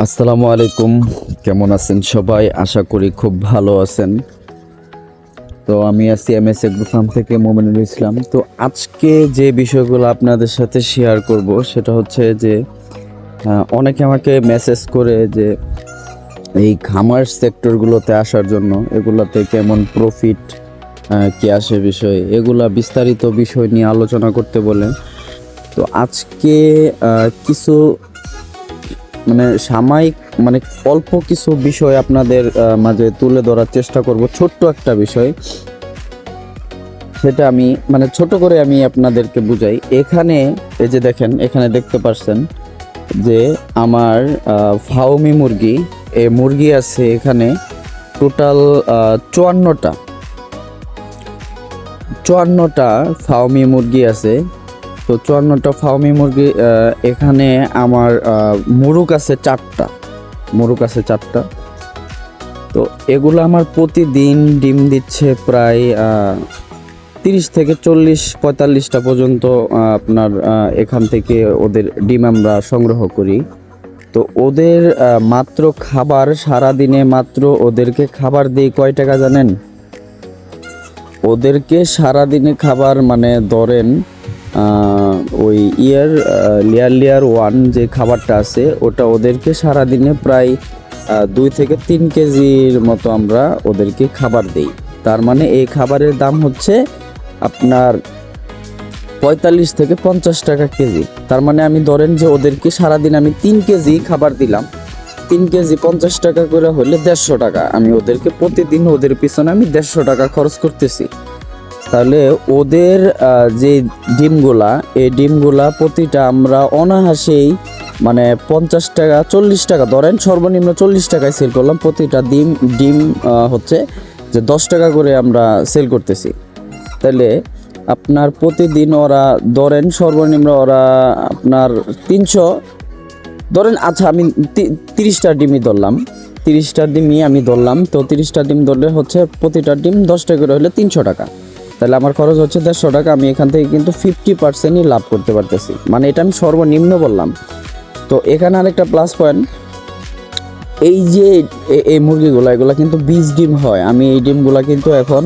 আসসালামু আলাইকুম, কেমন আছেন সবাই? আশা করি খুব ভালো আছেন। তো আমি আছি এমএস এগ্রো ফার্ম থেকে মোমিনুল ইসলাম। তো আজকে যে বিষয়গুলো আপনাদের সাথে শেয়ার করব সেটা হচ্ছে যে অনেকে আমাকে মেসেজ করে যে এই খামার সেক্টরগুলোতে আসার জন্য, এগুলাতে কেমন প্রফিট কি আসে বিষয়, এগুলা বিস্তারিত বিষয় নিয়ে আলোচনা করতে বলেন। তো আজকে কিছু সাময়িক অল্প কিছু বিষয় আপনাদের মাঝে তুলে ধরার চেষ্টা করব। ছোট্ট একটা বিষয়, সেটা আমি ছোট করে আমি আপনাদেরকে বুঝাই। এখানে এই যে দেখেন, এখানে দেখতে পাচ্ছেন যে আমার ফাউমি মুরগি, এই মুরগি আছে এখানে টোটাল 54টা ফাউমি মুরগি আছে। তো 54টা ফাউমি মুরগি, এখানে আমার মুরগ আছে 4টা। তো এগুলো আমার প্রতিদিন ডিম দিচ্ছে প্রায় 30 থেকে 40-45টা পর্যন্ত। আপনার এখান থেকে ওদের ডিম আমরা সংগ্রহ করি। তো ওদের মাত্র খাবার, সারাদিনে মাত্র ওদেরকে খাবার দিই কয় টাকা জানেন? ওদেরকে সারাদিনে খাবার ধরেন ওই লেয়ার 1 যে খাবারটা আছে, ওটা ওদেরকে সারাদিনে প্রায় 2 থেকে 3 কেজির মতো আমরা ওদেরকে খাবার দিই। তার এই খাবারের দাম হচ্ছে আপনার 45 থেকে 50 টাকা কেজি। তার আমি ধরেন যে ওদেরকে সারাদিন আমি 3 কেজি খাবার দিলাম, 3 কেজি 50 টাকা করে হলে 150 টাকা। আমি ওদেরকে প্রতিদিন ওদের পিছনে আমি 150 টাকা খরচ করতেছি। তাহলে ওদের যে ডিমগুলা, এই ডিমগুলা প্রতিটা আমরা অনায়াসেই 50 টাকা 40 টাকা, ধরেন সর্বনিম্ন 40 টাকায় সেল করলাম। প্রতিটা ডিম হচ্ছে যে 10 টাকা করে আমরা সেল করতেছি। তাহলে আপনার প্রতিদিন ওরা ধরেন সর্বনিম্ন ওরা আপনার 300, ধরেন আচ্ছা আমি 30টা ডিমই ধরলাম, 30টা ডিমই আমি ধরলাম। তো 30টা ডিম ধরলে হচ্ছে প্রতিটা ডিম 10 টাকা করে হলে 300 টাকা। তাহলে আমার খরচ হচ্ছে 150 টাকা। আমি এখান থেকে কিন্তু 50%ই লাভ করতে পারতেছি। এটা আমি সর্বনিম্ন বললাম। তো এখানে আরেকটা প্লাস পয়েন্ট, এই যে এই মুরগিগুলো, এগুলো কিন্তু বীজ ডিম হয়। আমি এই ডিমগুলো কিন্তু এখন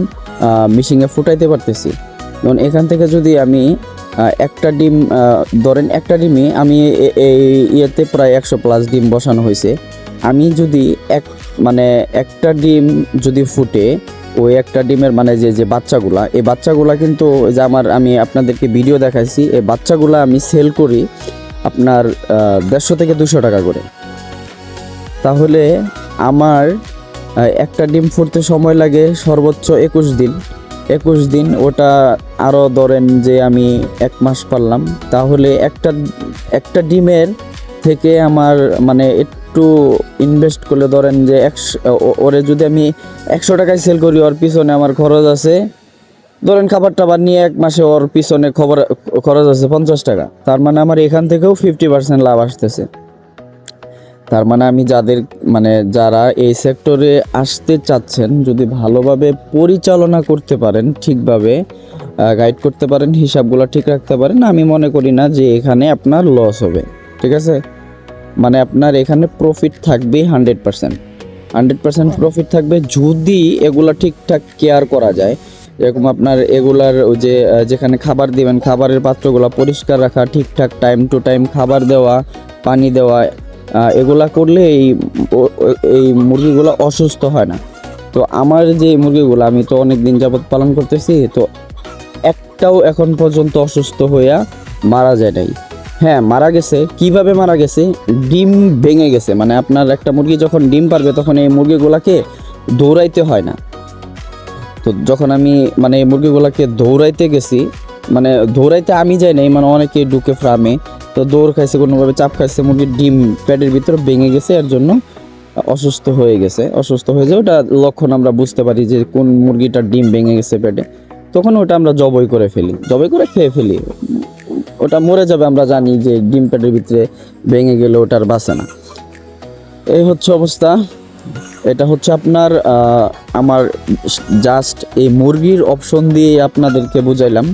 মেশিনে ফুটাইতে পারতেছি। যেমন এখান থেকে যদি আমি একটা ডিম ধরেন, একটা ডিমই আমি এই ইয়েতে প্রায় 100+ ডিম বসানো হয়েছে। আমি যদি একটা ডিম যদি ফুটে, ওই একটা ডিমের যে বাচ্চাগুলা, এই বাচ্চাগুলা কিন্তু যে আমি আপনাদেরকে ভিডিও দেখাইছি, এই বাচ্চাগুলা আমি সেল করি আপনার 150 থেকে 200 টাকা করে। তাহলে আমার একটা ডিম ফুটতে সময় লাগে সর্বোচ্চ 21 দিন। ওটা আরও ধরেন যে আমি 1 মাস পারলাম। তাহলে একটা ডিমের থেকে আমার একটু ইনভেস্ট করলে ধরেন যে ওরে যদি আমি 100 টাকায় সেল করি, ওর পিছনে আমার খরচ আছে ধরেন খাবার টাবার নিয়ে 1 মাসে ওর পিছনে খরচ আছে 50 টাকা। তার আমার এখান থেকেও 50% লাভ আসতেছে। তার আমি যারা এই সেক্টরে আসতে চাচ্ছেন, যদি ভালোভাবে পরিচালনা করতে পারেন, ঠিকভাবে গাইড করতে পারেন, হিসাবগুলো ঠিক রাখতে পারেন, আমি মনে করি না যে এখানে আপনার লস হবে। ঠিক আছে, আপনার এখানে প্রফিট থাকবে 100% প্রফিট থাকবে যদি এগুলা ঠিকঠাক কেয়ার করা যায়। এরকম আপনার এগুলার ওই যে যেখানে খাবার দিবেন, খাবারের পাত্রগুলো পরিষ্কার রাখা, ঠিকঠাক টাইম টু টাইম খাবার দেওয়া, পানি দেওয়া, এগুলা করলে এই মুরগিগুলো অসুস্থ হয় না। তো আমার যে মুরগিগুলো আমি তো অনেক দিন যাবত পালন করতেছি, তো একটাও এখন পর্যন্ত অসুস্থ হইয়া মারা যায় নাই। হ্যাঁ, মারা গেছে। কিভাবে মারা গেছে? ডিম ভেঙে গেছে। আপনার একটা মুরগি যখন ডিম পারবে, তখন এই মুরগিগুলাকে দৌড়াইতে হয় না। তো যখন আমি এই মুরগিগুলাকে দৌড়াইতে গেছি, দৌড়াইতে আমি যাই নাই, অনেকে ঢুকে ফার্মে, তো দৌড় খাইছে, কোনোভাবে চাপ খাইছে, মুরগির ডিম পেটের ভিতরে ভেঙে গেছে, এর জন্য অসুস্থ হয়ে যায়। ওটা লক্ষণ আমরা বুঝতে পারি যে কোন মুরগিটার ডিম ভেঙে গেছে পেটে। তখন ওটা আমরা জবাই করে খেয়ে ফেলি। ওটা মরে যাবে, আমরা জানি যে ডিম পেটের ভিতরে ভেঙে গেলে ওটার বাঁচে না। এই হচ্ছে অবস্থা। এটা হচ্ছে আপনার আমার জাস্ট এই মুরগির অপশন দিয়ে আপনাদেরকে বুঝাইলাম।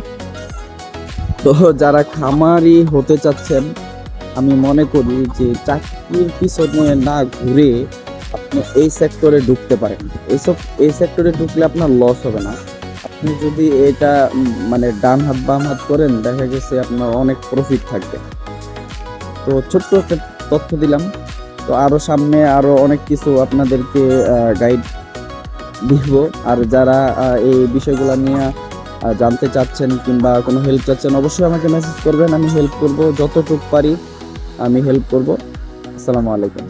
তো যারা খামারি হতে চাচ্ছেন, আমি মনে করি যে চাকরির পিছনে না ঘুরে আপনি এই সেক্টরে ঢুকতে পারেন। এই সেক্টরে ঢুকলে আপনার লস হবে না। আপনি যদি এটা মানে ডান হাত বাম হাত করেন, দেখা গেছে আপনার অনেক প্রফিট থাকবে। তো ছোট্ট একটা তথ্য দিলাম। তো আরো সামনে আরো অনেক কিছু আপনাদেরকে গাইড দিব। আর যারা এই বিষয়গুলো নিয়ে জানতে চাচ্ছেন কিংবা কোনো হেল্প চাচ্ছেন, অবশ্যই আমাকে মেসেজ করবেন, আমি হেল্প করব, যতটুকু পারি আমি হেল্প করব। আসসালামু আলাইকুম।